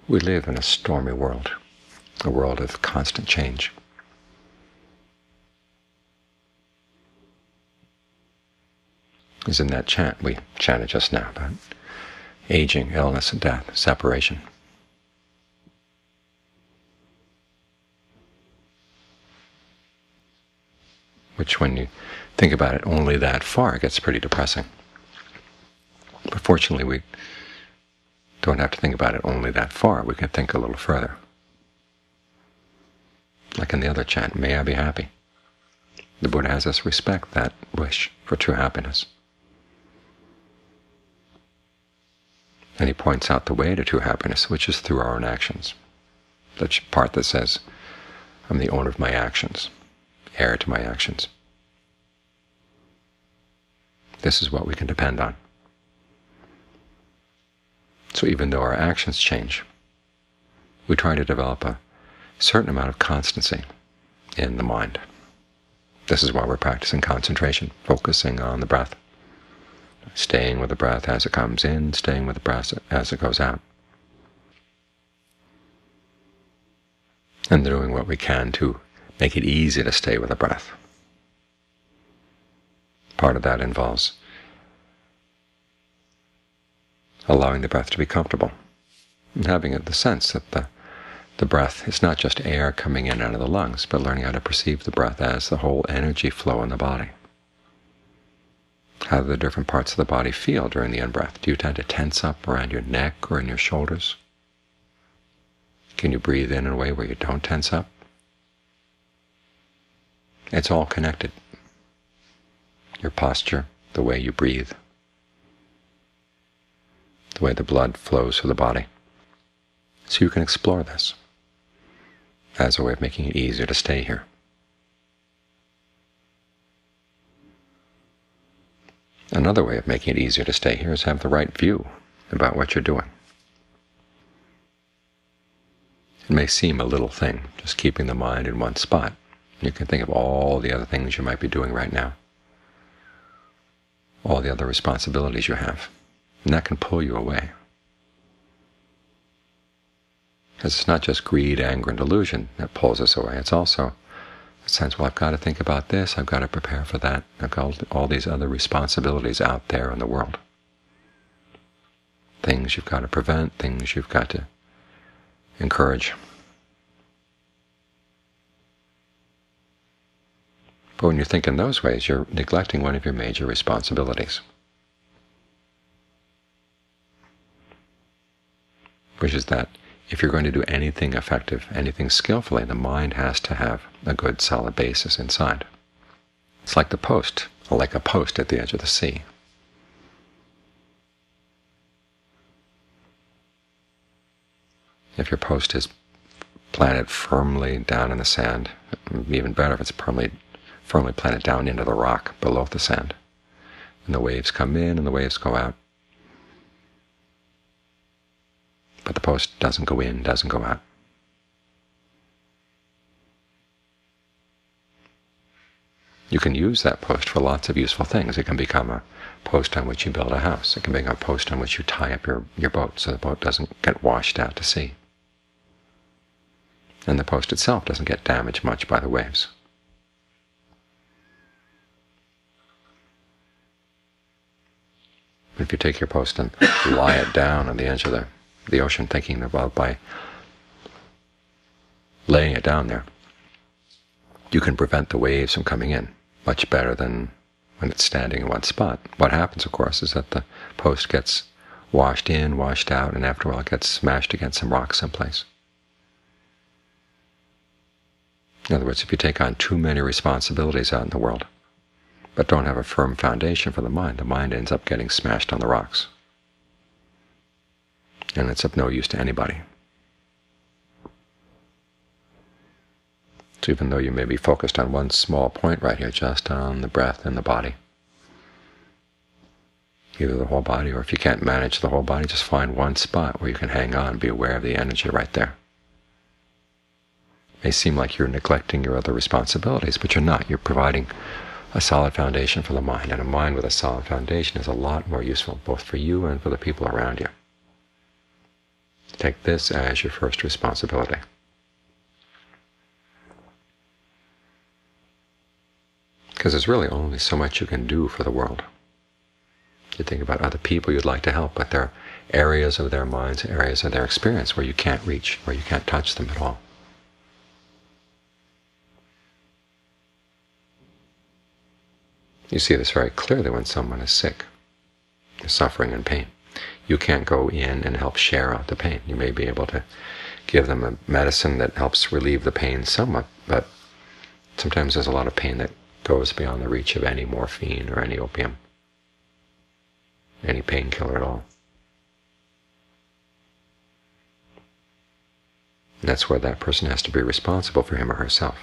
We live in a stormy world, a world of constant change. As in that chant we chanted just now about aging, illness, and death, separation. Which, when you think about it only that far, it gets pretty depressing. But fortunately, we don't have to think about it only that far. We can think a little further. Like in the other chant, may I be happy. The Buddha has us respect that wish for true happiness. And he points out the way to true happiness, which is through our own actions. The part that says, I'm the owner of my actions, heir to my actions. This is what we can depend on. So even though our actions change, we try to develop a certain amount of constancy in the mind. This is why we're practicing concentration, focusing on the breath, staying with the breath as it comes in, staying with the breath as it goes out, and doing what we can to make it easy to stay with the breath. Part of that involves allowing the breath to be comfortable, and having the sense that the breath is not just air coming in out of the lungs, but learning how to perceive the breath as the whole energy flow in the body. How do the different parts of the body feel during the in-breath? Do you tend to tense up around your neck or in your shoulders? Can you breathe in a way where you don't tense up? It's all connected. Your posture, the way you breathe, the way the blood flows through the body. So you can explore this as a way of making it easier to stay here. Another way of making it easier to stay here is have the right view about what you're doing. It may seem a little thing, just keeping the mind in one spot. You can think of all the other things you might be doing right now, all the other responsibilities you have, and that can pull you away. Because it's not just greed, anger, and delusion that pulls us away. It's also a sense, well, I've got to think about this, I've got to prepare for that, I've got all these other responsibilities out there in the world. Things you've got to prevent, things you've got to encourage. But when you think in those ways, you're neglecting one of your major responsibilities, which is that if you're going to do anything effective, anything skillfully, the mind has to have a good solid basis inside. It's like a post at the edge of the sea. If your post is planted firmly down in the sand, it would be even better if it's firmly planted down into the rock below the sand, and the waves come in and the waves go out. But the post doesn't go in, doesn't go out. You can use that post for lots of useful things. It can become a post on which you build a house. It can become a post on which you tie up your boat so the boat doesn't get washed out to sea. And the post itself doesn't get damaged much by the waves. If you take your post and lie it down on the edge of the ocean, thinking about by laying it down there, you can prevent the waves from coming in much better than when it's standing in one spot. What happens, of course, is that the post gets washed in, washed out, and after a while it gets smashed against some rocks someplace. In other words, if you take on too many responsibilities out in the world, but don't have a firm foundation for the mind ends up getting smashed on the rocks. And it's of no use to anybody. So even though you may be focused on one small point right here, just on the breath and the body, either the whole body, or if you can't manage the whole body, just find one spot where you can hang on, be aware of the energy right there. It may seem like you're neglecting your other responsibilities, but you're not. You're providing a solid foundation for the mind, and a mind with a solid foundation is a lot more useful, both for you and for the people around you. It take this as your first responsibility. Because there's really only so much you can do for the world. You think about other people you'd like to help, but there are areas of their minds, areas of their experience where you can't reach, where you can't touch them at all. You see this very clearly when someone is sick, is suffering in pain. You can't go in and help share out the pain. You may be able to give them a medicine that helps relieve the pain somewhat, but sometimes there's a lot of pain that goes beyond the reach of any morphine or any opium, any painkiller at all. And that's where that person has to be responsible for him or herself.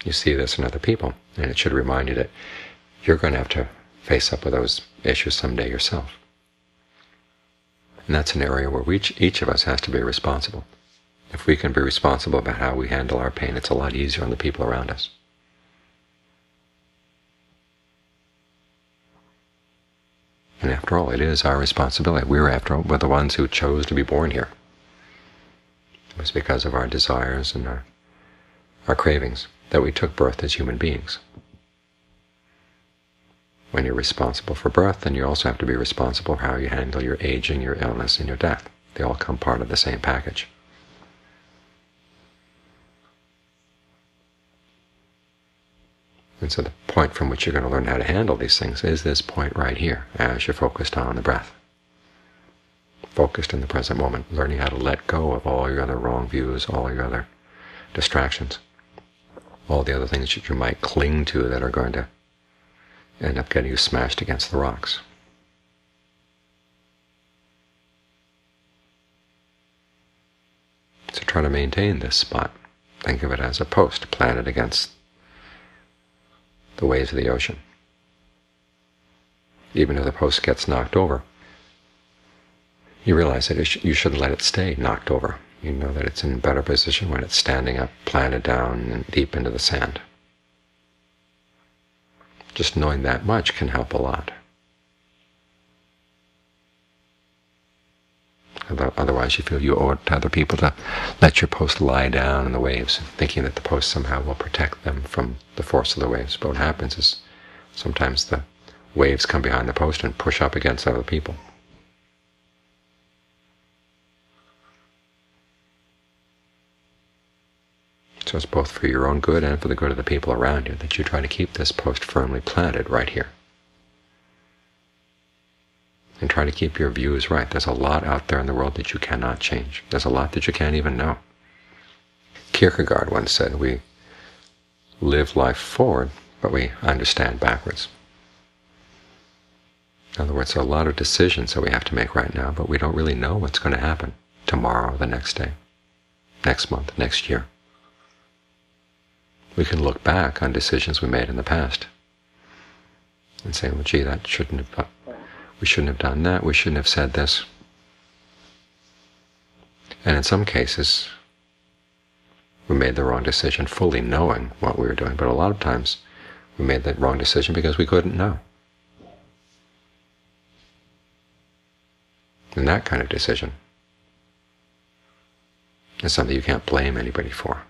You see this in other people, and it should remind you that you're going to have to face up with those issues someday yourself. And that's an area where each of us has to be responsible. If we can be responsible about how we handle our pain, it's a lot easier on the people around us. And after all, it is our responsibility. We're the ones who chose to be born here. It was because of our desires and our cravings that we took birth as human beings. When you're responsible for birth, then you also have to be responsible for how you handle your aging, your illness, and your death. They all come part of the same package. And so the point from which you're going to learn how to handle these things is this point right here, as you're focused on the breath. Focused in the present moment, learning how to let go of all your other wrong views, all your other distractions, all the other things that you might cling to that are going to end up getting you smashed against the rocks. So try to maintain this spot. Think of it as a post planted against the waves of the ocean. Even if the post gets knocked over, you realize that you shouldn't let it stay knocked over. You know that it's in a better position when it's standing up, planted down and deep into the sand. Just knowing that much can help a lot. Otherwise you feel you owe it to other people to let your post lie down in the waves, thinking that the post somehow will protect them from the force of the waves. But what happens is sometimes the waves come behind the post and push up against other people. So it's both for your own good and for the good of the people around you that you try to keep this post firmly planted right here. And try to keep your views right. There's a lot out there in the world that you cannot change. There's a lot that you can't even know. Kierkegaard once said, we live life forward, but we understand backwards. In other words, there are a lot of decisions that we have to make right now, but we don't really know what's going to happen tomorrow, the next day, next month, next year. We can look back on decisions we made in the past and say, well, gee, we shouldn't have done that, we shouldn't have said this. And in some cases, we made the wrong decision fully knowing what we were doing, but a lot of times we made the wrong decision because we couldn't know. And that kind of decision is something you can't blame anybody for.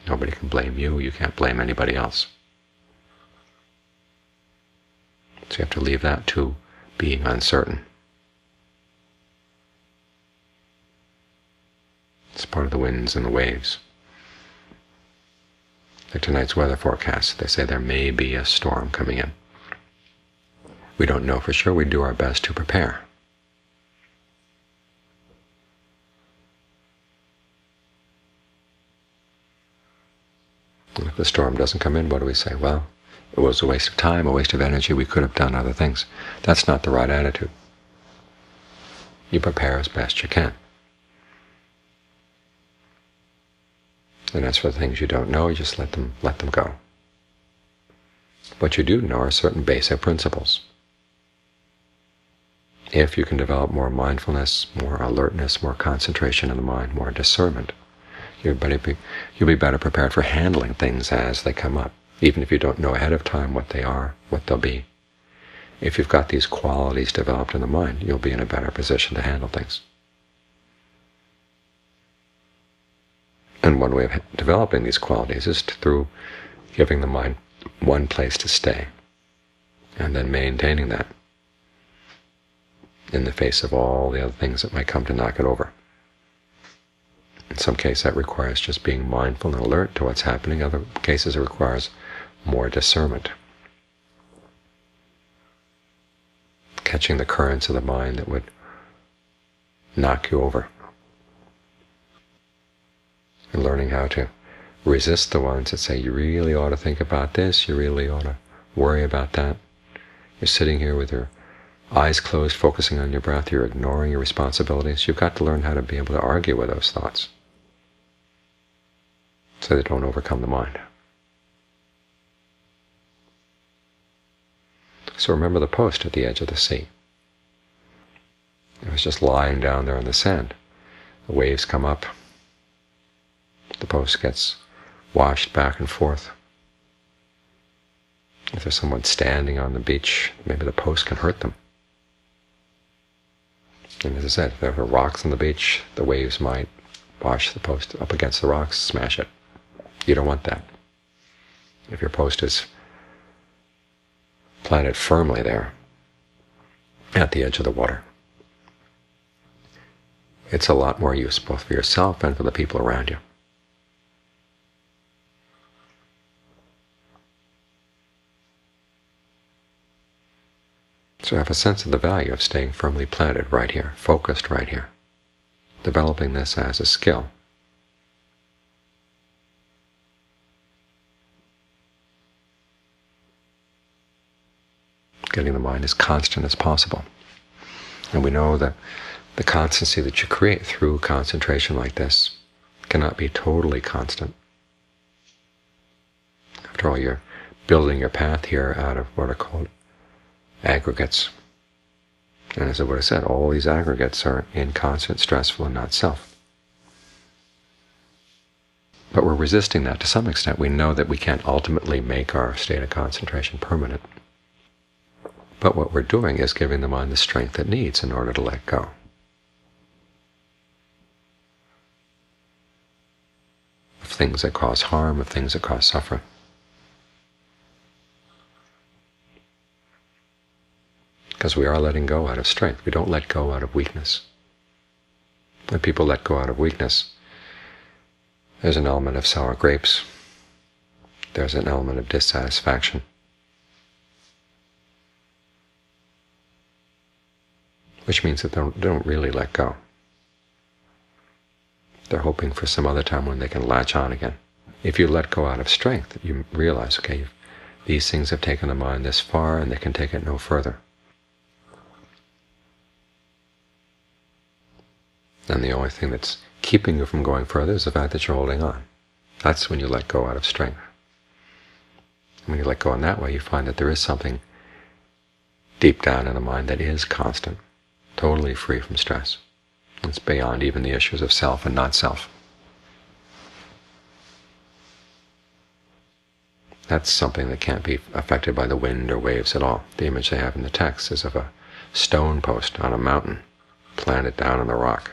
Nobody can blame you, you can't blame anybody else. So you have to leave that to being uncertain. It's part of the winds and the waves. Like tonight's weather forecast, they say there may be a storm coming in. We don't know for sure, we do our best to prepare. And if the storm doesn't come in, what do we say? Well, it was a waste of time, a waste of energy, we could have done other things. That's not the right attitude. You prepare as best you can. And as for the things you don't know, you just let them go. What you do know are certain basic principles. If you can develop more mindfulness, more alertness, more concentration in the mind, more discernment, you'll be better prepared for handling things as they come up, even if you don't know ahead of time what they are, what they'll be. if you've got these qualities developed in the mind, you'll be in a better position to handle things. And one way of developing these qualities is through giving the mind one place to stay, and then maintaining that in the face of all the other things that might come to knock it over. In some cases that requires just being mindful and alert to what's happening. Other cases it requires more discernment, catching the currents of the mind that would knock you over, and learning how to resist the ones that say, you really ought to think about this, you really ought to worry about that. You're sitting here with your eyes closed, focusing on your breath, you're ignoring your responsibilities. You've got to learn how to be able to argue with those thoughts so they don't overcome the mind. So remember the post at the edge of the sea. It was just lying down there on the sand. The waves come up. The post gets washed back and forth. If there's someone standing on the beach, maybe the post can hurt them. And as I said, if there are rocks on the beach, the waves might wash the post up against the rocks, smash it. You don't want that. If your post is planted firmly there at the edge of the water, it's a lot more useful for yourself and for the people around you. So have a sense of the value of staying firmly planted right here, focused right here, developing this as a skill. Getting the mind as constant as possible. And we know that the constancy that you create through concentration like this cannot be totally constant. After all, you're building your path here out of what are called aggregates. And as the Buddha said, all these aggregates are inconstant, stressful, and not self. But we're resisting that to some extent. We know that we can't ultimately make our state of concentration permanent. But what we're doing is giving the mind the strength it needs in order to let go. Of things that cause harm, of things that cause suffering. Because we are letting go out of strength. We don't let go out of weakness. When people let go out of weakness, there's an element of sour grapes. There's an element of dissatisfaction. Which means that they don't really let go. They're hoping for some other time when they can latch on again. If you let go out of strength, you realize, okay, these things have taken the mind this far and they can take it no further. And the only thing that's keeping you from going further is the fact that you're holding on. That's when you let go out of strength. When you let go in that way, you find that there is something deep down in the mind that is constant, totally free from stress. It's beyond even the issues of self and not self. That's something that can't be affected by the wind or waves at all. The image they have in the text is of a stone post on a mountain, planted down on the rock.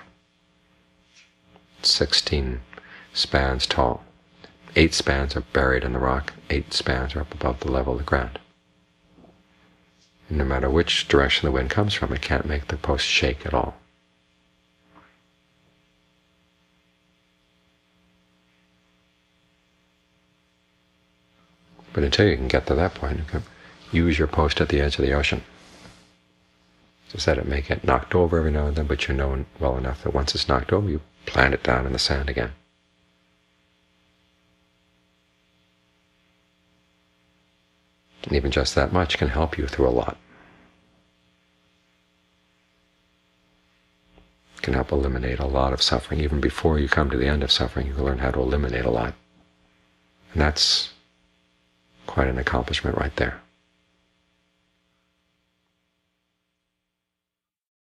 16 spans tall. 8 spans are buried in the rock, 8 spans are up above the level of the ground. And no matter which direction the wind comes from, it can't make the post shake at all. But until you can get to that point, you can use your post at the edge of the ocean. As I said, it may get knocked over every now and then, but you know well enough that once it's knocked over, you plant it down in the sand again. And even just that much can help you through a lot. It can help eliminate a lot of suffering. Even before you come to the end of suffering, you can learn how to eliminate a lot. And that's quite an accomplishment right there.